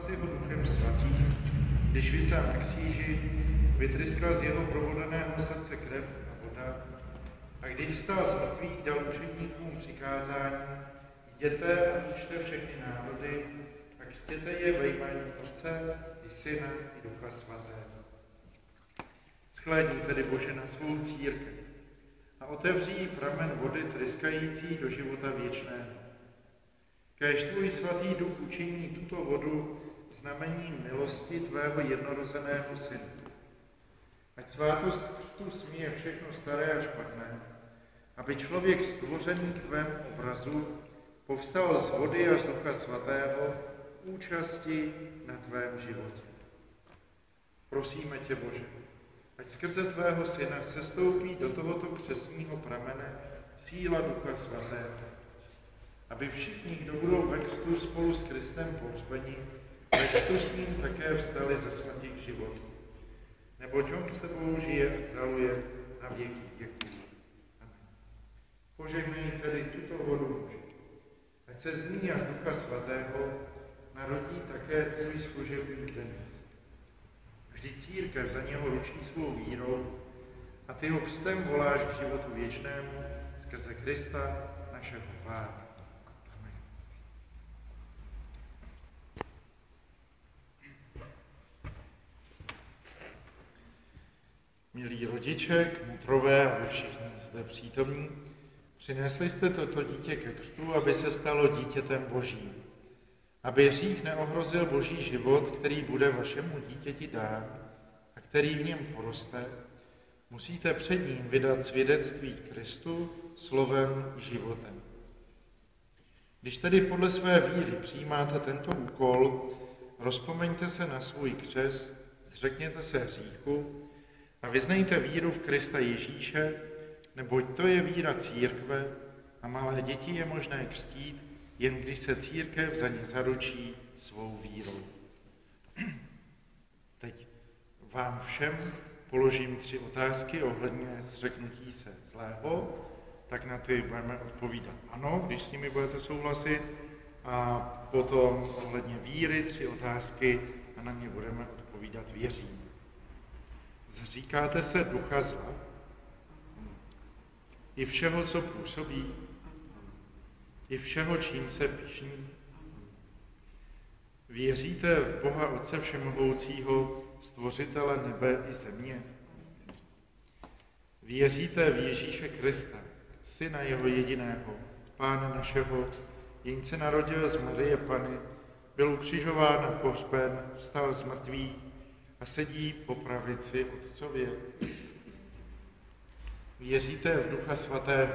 si ho Duchem Svatým, když visel na kříži, vytryskla z jeho provodeného srdce krev a voda, a když vstal z mrtvých, dal učedníkům přikázání: jděte a učte všechny národy a křtěte je ve jménu Otce i Syna i Ducha Svatého. Shlédni tedy, Bože, na svou církev a otevří pramen vody tryskající do života věčného. Kéž tvůj svatý duch učiní tuto vodu znamením milosti tvého jednorozeného syna. Ať svátost křtu smíje všechno staré a špatné, aby člověk stvořený v tvém obrazu povstal z vody a z Ducha Svatého účasti na tvém životě. Prosíme tě, Bože, ať skrze tvého syna sestoupí do tohoto křestního pramene síla Ducha Svatého, aby všichni, kdo budou ve křtu spolu s Kristem pohřbeni, ve křtu s ním také vstali ze svatých životů. Neboť on s tebou žije a králuje na věky věků. Amen. Požehnej tedy tuto vodu, ať se z ní a z Ducha Svatého narodí také tvůj služebník Denis. Vždyť církev za něho ručí svou vírou a ty ho křtem voláš k životu věčnému skrze Krista, našeho Pána. Amen. Milí rodiče, kmotrové a vy všichni zde přítomní, přinesli jste toto dítě ke křtu, aby se stalo dítětem Božím. Aby hřích neohrozil Boží život, který bude vašemu dítěti dán a který v něm poroste, musíte před ním vydat svědectví Kristu slovem i životem. Když tedy podle své víry přijímáte tento úkol, rozpomeňte se na svůj křest, zřekněte se hříchu a vyznejte víru v Krista Ježíše, neboť to je víra církve a malé děti je možné křtít, jen když se církev za ně zaručí svou vírou. Teď vám všem položím 3 otázky ohledně zřeknutí se zlého, tak na ty budeme odpovídat ano, když s nimi budete souhlasit, a potom ohledně víry 3 otázky a na ně budeme odpovídat věřím. Zříkáte se ducha zla i všeho, co působí, i všeho, čím se pyšní? Věříte v Boha Otce Všemohoucího, Stvořitele nebe i země? Věříte v Ježíše Krista, Syna jeho jediného, Pána našeho, jenž se narodil z Marie Panny, byl ukřižován a pohřben, vstal z mrtvých a sedí po pravici Otcově? Věříte v Ducha Svatého,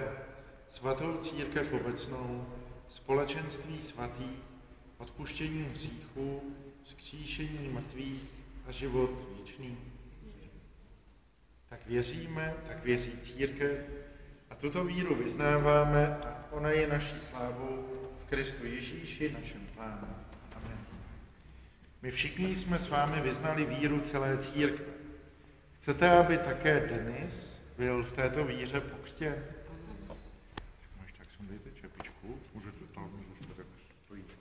svatou církev obecnou, společenství svatých, odpuštění hříchů, vzkříšení mrtvých a život věčný? Tak věříme, tak věří církev a tuto víru vyznáváme a ona je naší slávou v Kristu Ježíši, našem Pánu. Amen. My všichni jsme s vámi vyznali víru celé církve. Chcete, aby také Denis byl v této víře pokřtěn? Dejte čepičku, můžete tam zůstat, jak stojíte.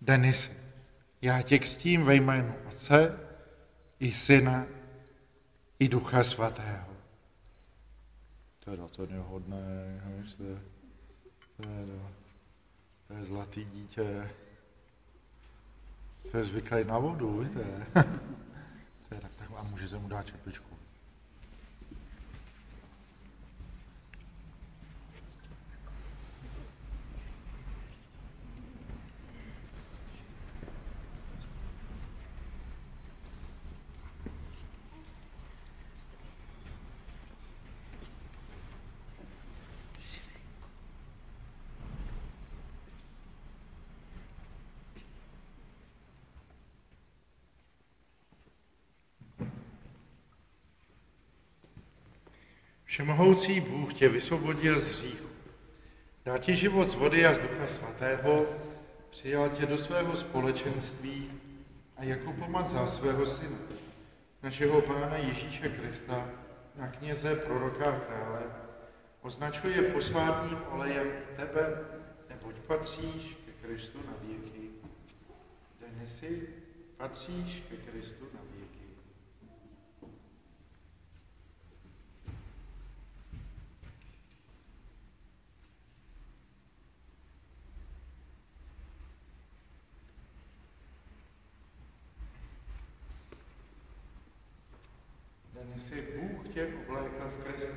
Denis, já tě křtím ve jménu Otce i Syna i Ducha Svatého. Teda to je hodné, to je zlatý dítě. To je zvyklý na vodu, víte. Tak a můžete mu dát čepičku. Všemohoucí Bůh tě vysvobodil z hříchu Dal ti život z vody a z Ducha Svatého, přijal tě do svého společenství a jako pomazal svého syna, našeho Pána Ježíše Krista, na kněze, proroka a krále, označuje posvátným olejem tebe, neboť patříš ke Kristu na věky. Denisi, patříš ke Kristu na věky. Denisi, Bůh tě oblékal v Kristu.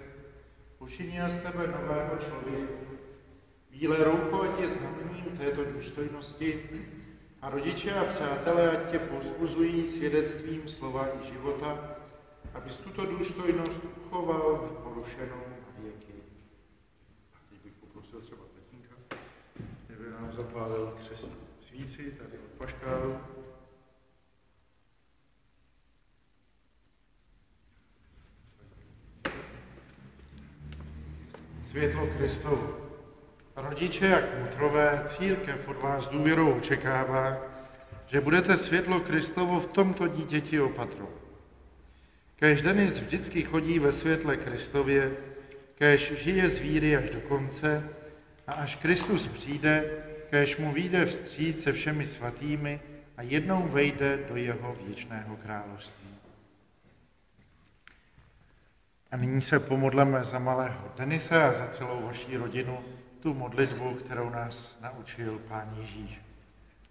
Učinil z tebe nového člověka. Bílé roucho, ať je znamením této důstojnosti a rodiče a přátelé, ať tě povzbuzují svědectvím slova i života, abys tuto důstojnost uchoval neporušenou na věky. Teď bych poprosil třeba tatínka, kdyby nám zapálil křestní svíci tady od paškáru. Světlo Kristovo. Rodiče, jak mutrové, církev od vás důvěrou očekává, že budete světlo Kristovo v tomto dítěti opatro. Kéž Denis vždycky chodí ve světle Kristově, kéž žije z víry až do konce a až Kristus přijde, kéž mu vyjde vstříc se všemi svatými a jednou vejde do jeho věčného království. A nyní se pomodleme za malého Denise a za celou vaši rodinu tu modlitbu, kterou nás naučil Pán Ježíš.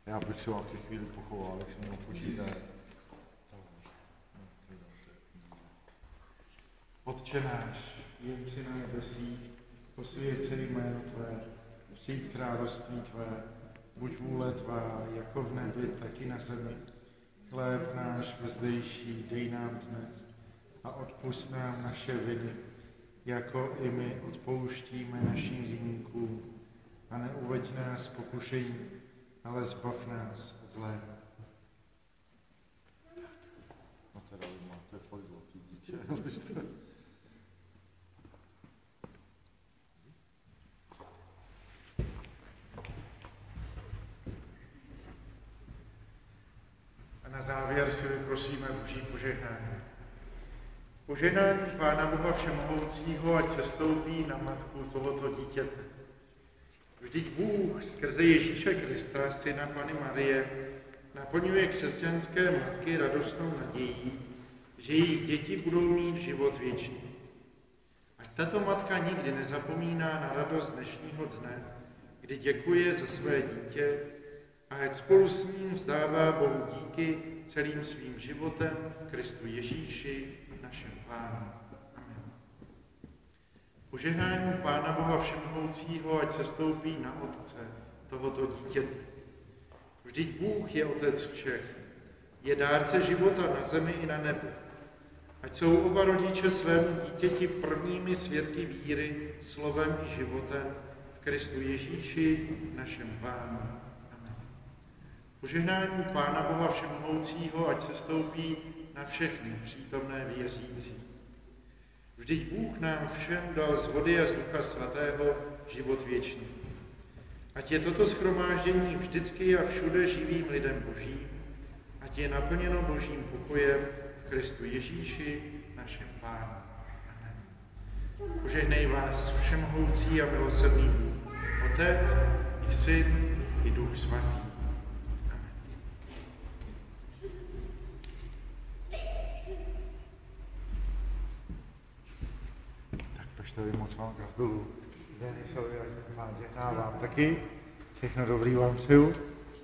Já bych si vám v chvíli pochoval, jak se mnou počítat. Otče náš, jenci na nebesích, posvěť se jméno Tvé, přijď království Tvé, buď vůle Tvá, jako v nebi, tak i na zemi. Chléb náš vezdejší dej nám dnes a odpusť nám naše viny, jako i my odpouštíme našim viníkům. A neuveď nás pokušení, ale zbav nás od zlého. No teda vy máte fakt zlatý dítě, abyste... A na závěr si vyprosíme Boží požehnání. Požehnání Pána Boha Všemohoucího, ať se stoupí na matku tohoto dítěte. Vždyť Bůh skrze Ježíše Krista, syna Panny Marie, naplňuje křesťanské matky radostnou nadějí, že jejich děti budou mít život věčný. Ať tato matka nikdy nezapomíná na radost dnešního dne, kdy děkuje za své dítě a ať spolu s ním vzdává Bohu díky celým svým životem v Kristu Ježíši, našem Pánu. Amen. Požehnání Pána Boha Všemohoucího, ať se stoupí na Otce tohoto dítěte. Vždyť Bůh je Otec všech, je dárce života na zemi i na nebi. Ať jsou oba rodiče svému dítěti prvními svědky víry, slovem i životem v Kristu Ježíši, našem Pánu. Amen. Požehnání Pána Boha Všemohoucího, ať se stoupí na všechny přítomné věřící. Vždyť Bůh nám všem dal z vody a z Ducha Svatého život věčný. Ať je toto shromáždění vždycky a všude živým lidem Božím, ať je naplněno Božím pokojem v Kristu Ježíši, našem Pánu. Amen. Požehnej vás všemohoucí a milosrdný Bůh, Otec i Syn i Duch Svatý. Tovi moc vám gratuluju. Denisovi a Pán žehná vám taky. Všechno dobrý vám přeju.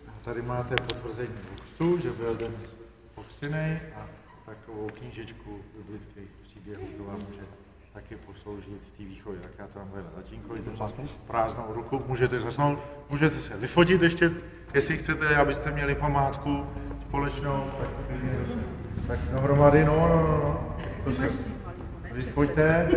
A tady máte potvrzení křtu, že byl Denis pokřtěnej a takovou knížečku biblických příběhů, to vám může taky posloužit v té výchově. Tak já tam vedle tatínkovi, ten má prázdnou ruku, můžete zasnout, můžete se vyfotit ještě, jestli chcete, abyste měli památku společnou, tak dohromady, no. To se vyfoťte.